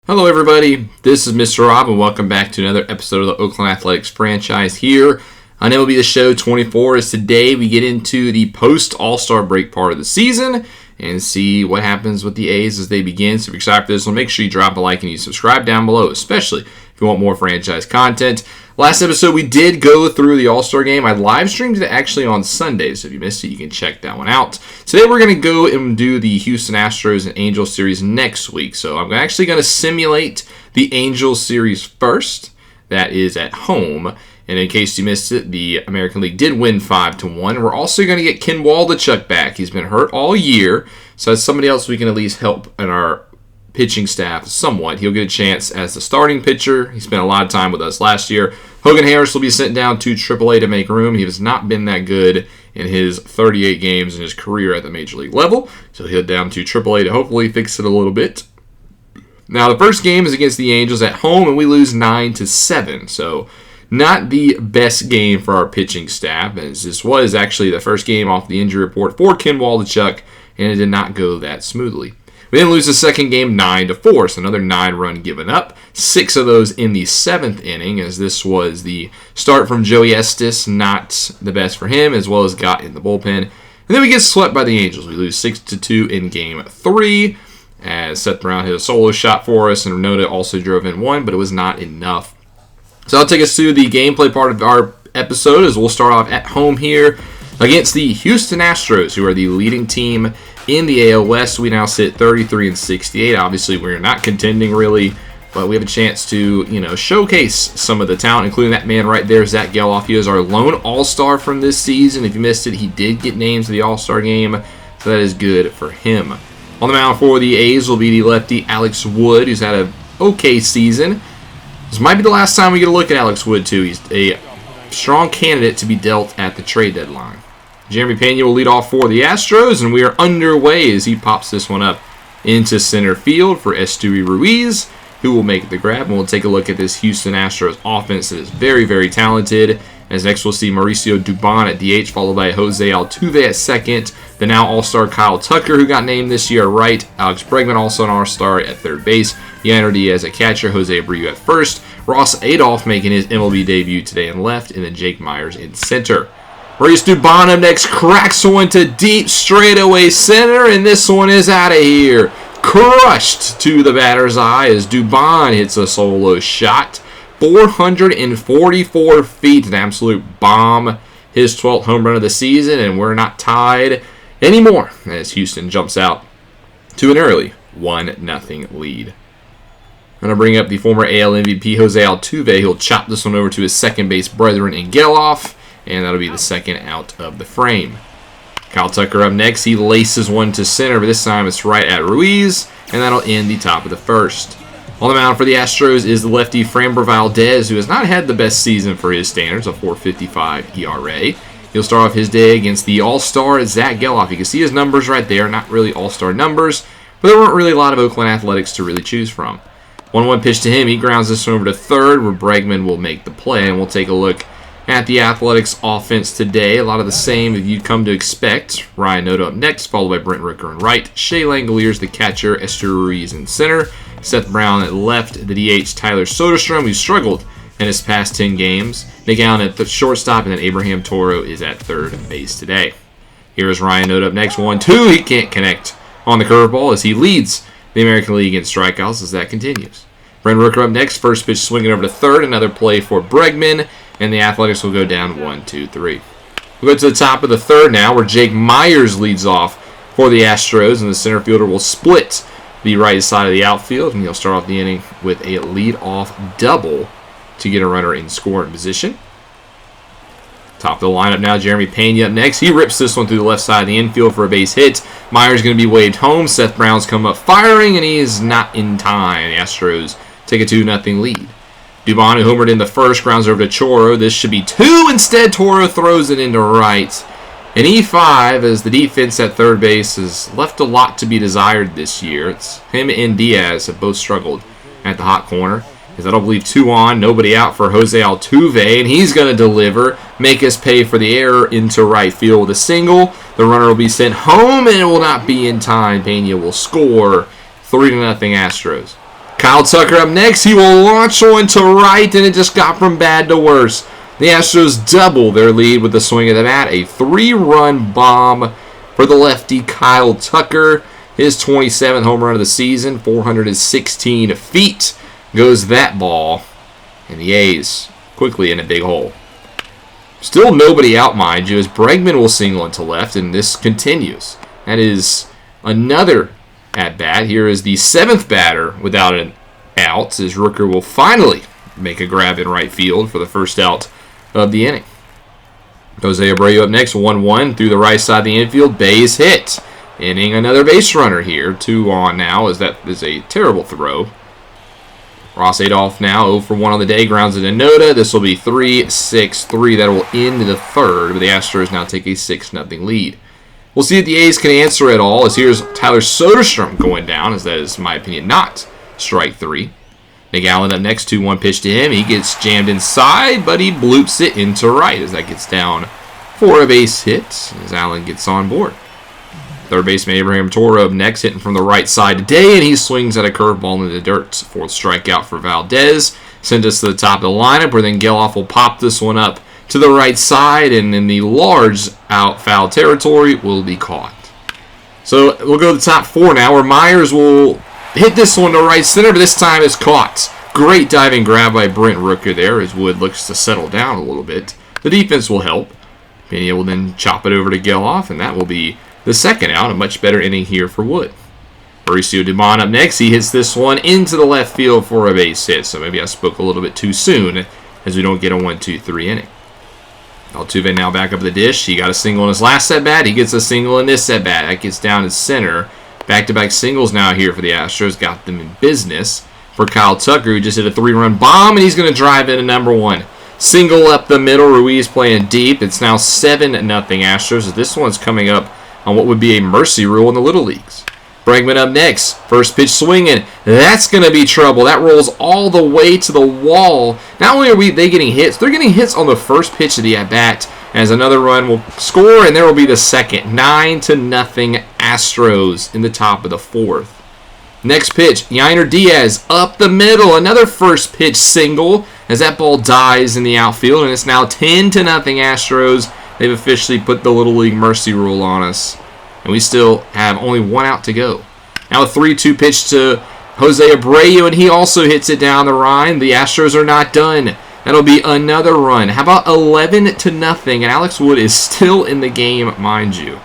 Hello everybody, this is Mr. Rob and welcome back to another episode of the Oakland Athletics franchise here on MLB The Show 24. As today we get into the post-All-Star break part of the season and see what happens with the A's as they begin. So if you're excited for this one, make sure you drop a like and you subscribe down below, especially if you want more franchise content. Last episode we did go through the All-Star game. I live streamed it actually on Sunday, so if you missed it, you can check that one out. Today we're going to go and do the Houston Astros and Angels series next week. So I'm actually going to simulate the Angels series first. That is at home. And in case you missed it, the American League did win 5-1. We're also going to get Ken Waldichuk back. He's been hurt all year, so as somebody else we can at least help in our pitching staff somewhat. He'll get a chance as the starting pitcher. He spent a lot of time with us last year. Hogan Harris will be sent down to AAA to make room. He has not been that good in his 38 games in his career at the Major League level, so he'll head down to AAA to hopefully fix it a little bit. Now, the first game is against the Angels at home, and we lose 9-7, so not the best game for our pitching staff, as this was actually the first game off the injury report for Ken Waldichuk, and it did not go that smoothly. We then lose the second game 9-4, so another 9-run given up. 6 of those in the 7th inning, as this was the start from Joey Estes, not the best for him, as well as got in the bullpen. And then we get swept by the Angels. We lose 6-2 in game 3, as Seth Brown hit a solo shot for us, and Renota also drove in one, but it was not enough. So I'll take us through the gameplay part of our episode, as we'll start off at home here against the Houston Astros, who are the leading team in the AL West. We now sit 33-68. Obviously, we're not contending really, but we have a chance to, showcase some of the talent, including that man right there, Zach Geloff. He is our lone All-Star from this season. If you missed it, he did get named to the All-Star game, so that is good for him. On the mound for the A's will be the lefty Alex Wood, who's had an okay season. This might be the last time we get a look at Alex Wood, too. He's a strong candidate to be dealt at the trade deadline. Jeremy Pena will lead off for the Astros, and we are underway as he pops this one up into center field for Esteury Ruiz, who will make the grab. And we'll take a look at this Houston Astros offense that is very, very talented. As next we'll see Mauricio Dubon at DH, followed by Jose Altuve at second. The now All-Star Kyle Tucker, who got named this year, right. Alex Bregman, also an All-Star at third base. Yainer Diaz at catcher, Jose Abreu at first. Ross Adolph making his MLB debut today in left, and then Jake Myers in center. Maurice Dubon up next, cracks one to deep straightaway center, and this one is out of here. Crushed to the batter's eye as Dubon hits a solo shot. 444 feet, an absolute bomb. His 12th home run of the season, and we're not tied anymore as Houston jumps out to an early 1-0 lead. I'm going to bring up the former AL MVP Jose Altuve. He'll chop this one over to his second base brethren in Geloff, and that'll be the second out of the frame. Kyle Tucker up next. He laces one to center, but this time it's right at Ruiz, and that'll end the top of the first. On the mound for the Astros is the lefty Framber Valdez, who has not had the best season for his standards, a 4.55 ERA. He'll start off his day against the All-Star Zach Geloff. You can see his numbers right there, not really All-Star numbers, but there weren't really a lot of Oakland Athletics to really choose from. 1-1 pitch to him. He grounds this one over to third, where Bregman will make the play, and we'll take a look at the Athletics offense today. A lot of the same that you'd come to expect. Ryan Noda up next, followed by Brent Rooker in right. Shea Langoliers, the catcher. Esteury Ruiz in center. Seth Brown at left. The DH, Tyler Soderstrom, who struggled in his past 10 games. Nick Allen at the shortstop, and then Abraham Toro is at third base today. Here is Ryan Noda up next. 1-2. He can't connect on the curveball as he leads the American League in strikeouts as that continues. Brent Rooker up next. First pitch swinging over to third. Another play for Bregman. And the Athletics will go down 1-2-3. We'll go to the top of the third now, where Jake Myers leads off for the Astros, and the center fielder will split the right side of the outfield, and he'll start off the inning with a lead-off double to get a runner in scoring position. Top of the lineup now, Jeremy Pena up next. He rips this one through the left side of the infield for a base hit. Myers going to be waved home. Seth Brown's come up firing, and he is not in time. The Astros take a 2-0 lead. Dubon, who homered in the first, grounds over to Choro. This should be 2. Instead, Toro throws it into right. An E5, as the defense at third base has left a lot to be desired this year. It's him and Diaz have both struggled at the hot corner. As I don't believe 2 on, nobody out for Jose Altuve, and he's going to deliver, make us pay for the error into right field with a single. The runner will be sent home, and it will not be in time. Pena will score 3-0 Astros. Kyle Tucker up next. He will launch one to right, and it just got from bad to worse. The Astros double their lead with the swing of the bat. A 3-run bomb for the lefty Kyle Tucker. His 27th home run of the season, 416 feet goes that ball. And the A's quickly in a big hole. Still nobody out, mind you, as Bregman will single into left, and this continues. That is another at-bat. Here is the 7th batter without an out, as Rooker will finally make a grab in right field for the first out of the inning. Jose Abreu up next, 1-1 through the right side of the infield. Base hit. Inning another base runner here. 2 on now, as that is a terrible throw. Ross Adolph now 0 for 1 on the day. Grounds it to Noda. This will be 3-6-3. That will end the third, but the Astros now take a 6-0 lead. We'll see if the A's can answer it all, as here's Tyler Soderstrom going down, as that is, in my opinion, not strike 3. Nick Allen up next, 2-1 pitch to him. He gets jammed inside, but he bloops it into right as that gets down for a base hit as Allen gets on board. Third baseman Abraham Toro up next, hitting from the right side today, and he swings at a curveball into the dirt. 4th strikeout for Valdez. Send us to the top of the lineup, where then Geloff will pop this one up to the right side, and in the large out foul territory will be caught. So we'll go to the top 4 now, where Myers will hit this one to right center, but this time it's caught. Great diving grab by Brent Rooker there as Wood looks to settle down a little bit. The defense will help. Pena will then chop it over to Geloff, and that will be the second out. A much better inning here for Wood. Mauricio Dubon up next. He hits this one into the left field for a base hit, so maybe I spoke a little bit too soon as we don't get a 1-2-3 inning. Altuve now back up the dish. He got a single in his last at-bat. He gets a single in this at-bat. That gets down to center. Back-to-back singles now here for the Astros. Got them in business for Kyle Tucker, who just hit a 3-run bomb, and he's going to drive into number 1. Single up the middle. Ruiz playing deep. It's now 7-0 Astros. This one's coming up on what would be a mercy rule in the Little Leagues. Bregman up next. First pitch swinging. That's going to be trouble. That rolls all the way to the wall. Not only are they getting hits, they're getting hits on the first pitch of the at-bat, as another run will score, and there will be the second. 9-0 Astros in the top of the 4th. Next pitch, Yainer Diaz up the middle. Another first pitch single as that ball dies in the outfield, and it's now 10-0 Astros. They've officially put the Little League mercy rule on us, and we still have only 1 out to go. Now a 3-2 pitch to Jose Abreu, and he also hits it down the line. The Astros are not done. That'll be another run. How about 11-0? And Alex Wood is still in the game, mind you.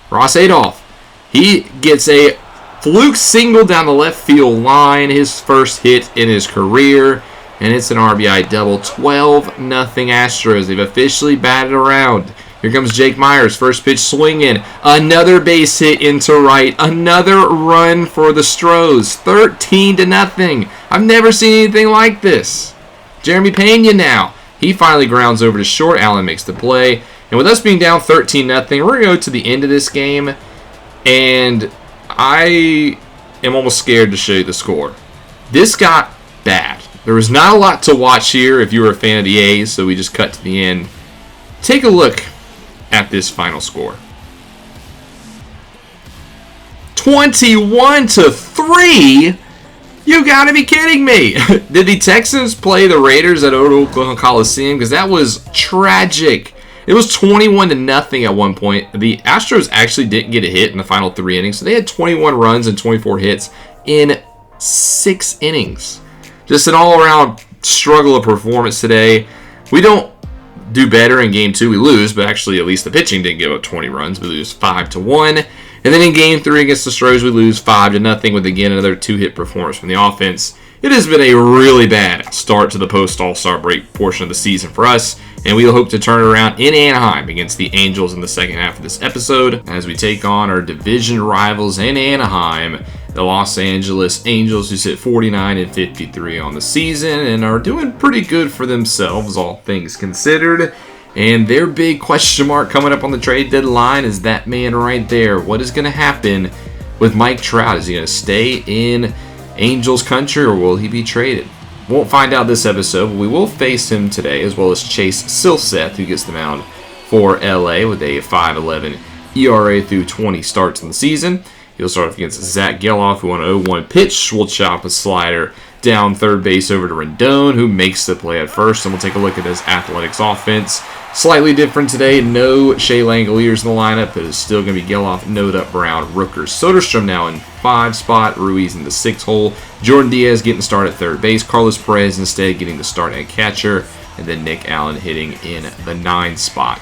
Ross Adolph, he gets a fluke single down the left field line, his first hit in his career, and it's an RBI double. 12-0 Astros. They've officially batted around. Here comes Jake Myers, first pitch swinging. Another base hit into right. Another run for the Stros. 13-0. I've never seen anything like this. Jeremy Pena now. He finally grounds over to short. Allen makes the play. And with us being down 13-0, we're going to go to the end of this game. And I am almost scared to show you the score. This got bad. There was not a lot to watch here if you were a fan of the A's, so we just cut to the end. Take a look at this final score. 21-3? You gotta be kidding me. Did the Texans play the Raiders at Oakland Coliseum? Because that was tragic. It was 21-0 at one point. The Astros actually didn't get a hit in the final 3 innings, so they had 21 runs and 24 hits in 6 innings. Just an all-around struggle of performance today. We don't do better in Game 2. We lose, but actually at least the pitching didn't give up 20 runs. We lose 5-1. And then in Game 3 against the Stros, we lose 5-0 with, again, another 2-hit performance from the offense. It has been a really bad start to the post-All-Star break portion of the season for us, and we hope to turn it around in Anaheim against the Angels in the second half of this episode as we take on our division rivals in Anaheim, the Los Angeles Angels, who sit 49-53 on the season and are doing pretty good for themselves, all things considered. And their big question mark coming up on the trade deadline is that man right there. What is going to happen with Mike Trout? Is he going to stay in Angels country, or will he be traded? Won't find out this episode, but we will face him today, as well as Chase Silseth, who gets the mound for LA with a 5.11 ERA through 20 starts in the season. He'll start off against Zach Geloff, who on a 0-1 pitch will chop a slider down third base over to Rendon, who makes the play at first. And we'll take a look at this Athletics offense. Slightly different today. No Shea Langoliers in the lineup, but it's still going to be Geloff, Noda, Brown, Rooker, Soderstrom now in 5 spot, Ruiz in the 6 hole, Jordan Diaz getting the start at third base, Carlos Perez instead getting the start at catcher, and then Nick Allen hitting in the 9 spot.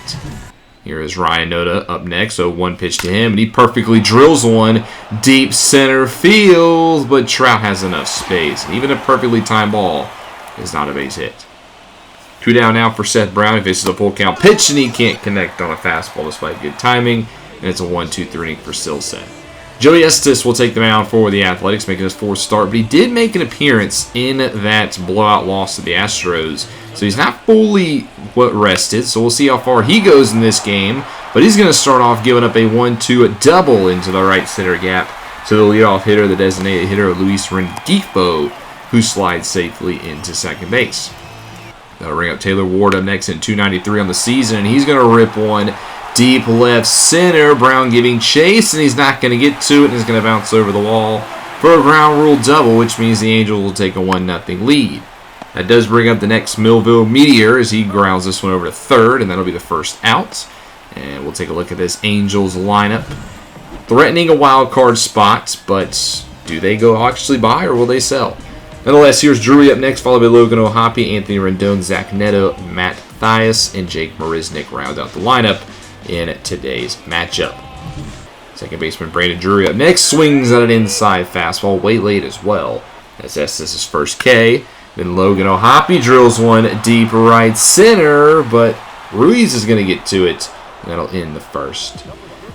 Here is Ryan Noda up next, so 1 pitch to him, and he perfectly drills one deep center field, but Trout has enough space. And even a perfectly timed ball is not a base hit. 2 down now for Seth Brown. He faces a full count pitch, and he can't connect on a fastball despite good timing, and it's a 1-2-3 inning for Silseth. Joey Estes will take the mound for the Athletics, making his 4th start, but he did make an appearance in that blowout loss to the Astros, so he's not fully rested, so we'll see how far he goes in this game, but he's going to start off giving up a 1-2 double into the right center gap to the leadoff hitter, the designated hitter, Luis Rengifo, who slides safely into second base. That'll bring up Taylor Ward up next at 293 on the season, and he's going to rip one deep left center. Brown giving chase, and he's not going to get to it, and he's going to bounce over the wall for a ground rule double, which means the Angels will take a 1-0 lead. That does bring up the next Millville Meteor as he grounds this one over to third, and that'll be the first out. And we'll take a look at this Angels lineup. Threatening a wild card spot, but do they go actually buy or will they sell? Nonetheless, here's Drury up next, followed by Logan O'Hoppe, Anthony Rendon, Zach Neto, Matt Thias, and Jake Marisnick round out the lineup in today's matchup. Second baseman Brandon Drury up next, swings at an inside fastball, way late as well. That's Estes' first K. Then Logan O'Hoppe drills one deep right center, but Ruiz is going to get to it, and that'll end the first.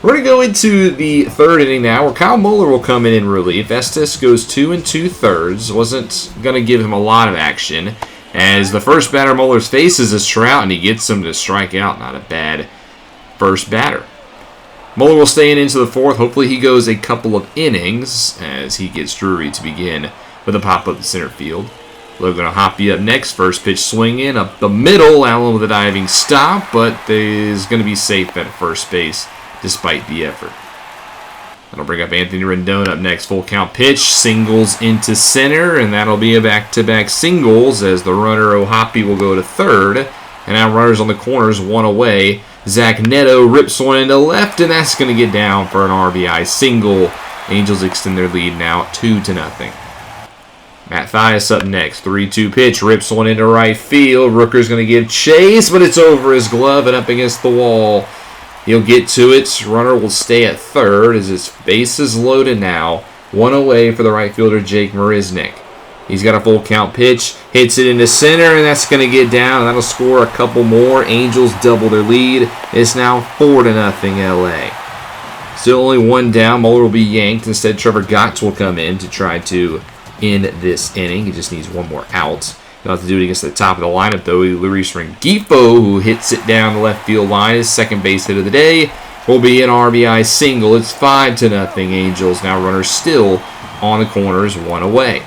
We're going to go into the 3rd inning now, where Kyle Muller will come in relief. Estes goes 2 2/3. Wasn't going to give him a lot of action, as the first batter Muller's faces is Trout, and he gets him to strike out. Not a bad first batter. Muller will stay in into the 4th. Hopefully he goes a couple of innings, as he gets Drury to begin with a pop-up to center field. Logan O'Hoppe up next. First pitch swing in up the middle. Allen with a diving stop, but is going to be safe at first base despite the effort. That'll bring up Anthony Rendon up next. Full count pitch. Singles into center, and that'll be a back-to-back singles as the runner O'Hoppe will go to third. And now runners on the corners, 1 away. Zach Neto rips one into left, and that's going to get down for an RBI single. Angels extend their lead now 2-0. Matt Thias up next. 3-2 pitch. Rips one into right field. Rooker's going to give chase, but it's over his glove and up against the wall. He'll get to it. Runner will stay at third as his base is loaded now. 1 away for the right fielder, Jake Marisnick. He's got a full count pitch. Hits it into center, and that's going to get down. And that'll score a couple more. Angels double their lead. It's now 4-0 LA. Still only 1 down. Muller will be yanked. Instead, Trevor Gotts will come in to try to end this inning. He just needs 1 more out. He'll have to do it against the top of the lineup, though. Luis Rengifo, who hits it down the left field line, his second base hit of the day, will be an RBI single. It's 5-0 Angels. Now runners still on the corners, 1 away.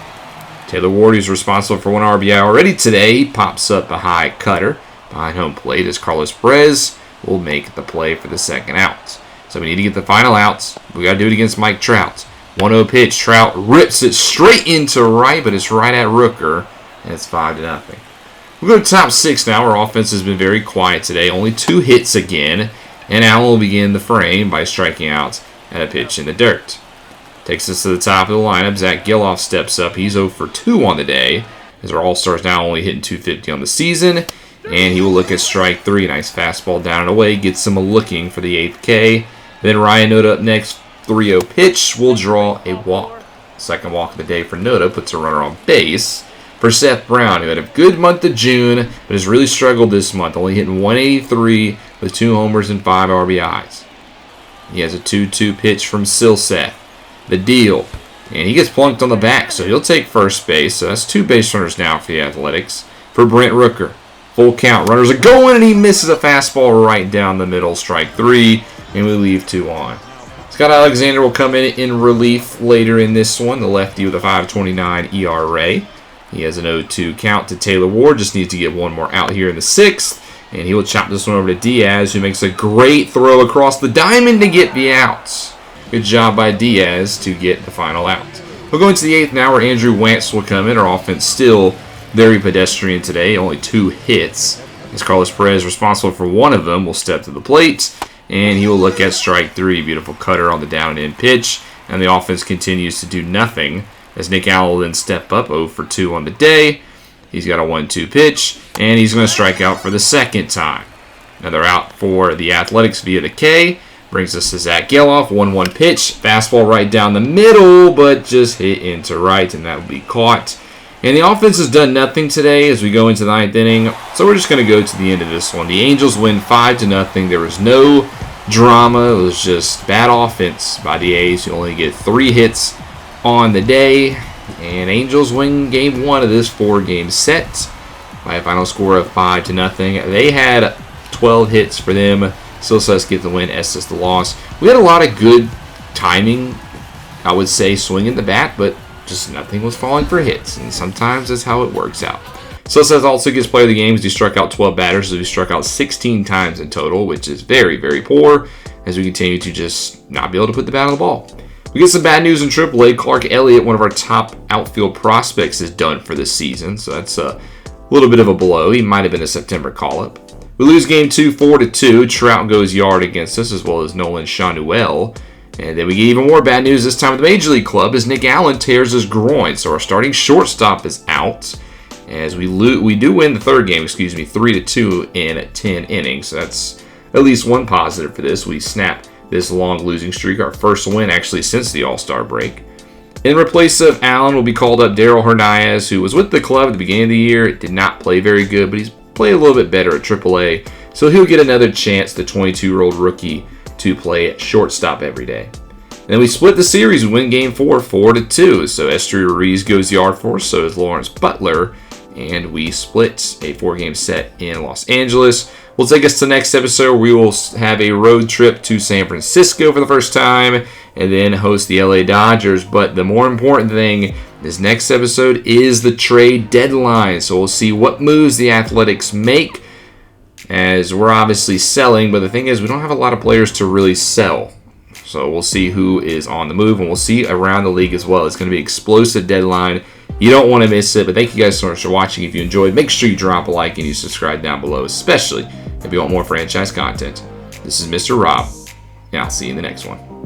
Taylor Ward, who's responsible for 1 RBI already today, he pops up a high cutter behind home plate as Carlos Perez will make the play for the second out. So we need to get the final outs. We got to do it against Mike Trout. 1-0 pitch. Trout rips it straight into right, but it's right at Rooker, and it's 5-0. We'll go to top 6 now. Our offense has been very quiet today. Only 2 hits again, and Allen will begin the frame by striking out at a pitch in the dirt. Takes us to the top of the lineup. Zach Geloff steps up. He's 0 for 2 on the day, as our All-Stars now only hitting .250 on the season, and he will look at strike 3. Nice fastball down and away. Gets him a looking for the 8th K. Then Ryan Noda up next. 3-0 pitch will draw a walk. Second walk of the day for Noda puts a runner on base for Seth Brown, who had a good month of June, but has really struggled this month, only hitting .183 with 2 homers and 5 RBIs. He has a 2-2 pitch from Silseth. The deal. And he gets plunked on the back, so he'll take first base. So that's 2 base runners now for the Athletics. For Brent Rooker. Full count. Runners are going, and he misses a fastball right down the middle. Strike 3, and we leave 2 on. Scott Alexander will come in relief later in this one. The lefty with a 5.29 ERA. He has an 0-2 count to Taylor Ward. Just needs to get 1 more out here in the 6th. And he will chop this one over to Diaz, who makes a great throw across the diamond to get the outs. Good job by Diaz to get the final out. We'll go into the 8th now where Andrew Wantz will come in. Our offense still very pedestrian today, only 2 hits. As Carlos Perez, responsible for 1 of them, will step to the plate, and he will look at strike 3. Beautiful cutter on the down and in pitch, and the offense continues to do nothing as Nick Allen will then step up 0 for 2 on the day. He's got a 1-2 pitch, and he's going to strike out for the 2nd time. Another out for the Athletics via the K. Brings us to Zach Geloff, 1-1 pitch. Fastball right down the middle, but just hit into right, and that will be caught. And the offense has done nothing today as we go into the 9th inning, so we're just going to go to the end of this one. The Angels win 5-0. There was no drama. It was just bad offense by the A's. You only get 3 hits on the day. And Angels win Game 1 of this 4-game set by a final score of 5-0. They had 12 hits for them. Silseth get the win, Estes the loss. We had a lot of good timing, I would say, swinging the bat, but just nothing was falling for hits, and sometimes that's how it works out. Silseth also gets player of the game as he struck out 12 batters, so he struck out 16 times in total, which is very, very poor as we continue to just not be able to put the bat on the ball. We get some bad news in AAA. Clark Elliott, one of our top outfield prospects, is done for this season, so that's a little bit of a blow. He might have been a September call-up. We lose Game 2, 4-2. Trout goes yard against us, as well as Nolan Shanuel. And then we get even more bad news this time with the Major League Club as Nick Allen tears his groin. So our starting shortstop is out. As we do win the 3rd game, 3-2 in 10 innings. So that's at least one positive for this. We snap this long losing streak, our first win actually since the All-Star break. In replace of Allen will be called up Daryl Hernandez, who was with the club at the beginning of the year. Did not play very good, but he's played a little bit better at AAA. So he'll get another chance, the 22-year-old rookie, to play at shortstop every day. And then we split the series. We win Game 4, 4-2. So Esteury Ruiz goes yard for us, so is Lawrence Butler. And we split a 4-game set in Los Angeles. Will take us to the next episode. We will have a road trip to San Francisco for the first time and then host the LA Dodgers. But the more important thing, this next episode is the trade deadline. So we'll see what moves the Athletics make as we're obviously selling. But the thing is, we don't have a lot of players to really sell. So we'll see who is on the move, and we'll see around the league as well. It's going to be an explosive deadline. You don't want to miss it. But thank you guys so much for watching. If you enjoyed, make sure you drop a like and you subscribe down below, especially if you want more franchise content. This is Mr. Rob, and I'll see you in the next one.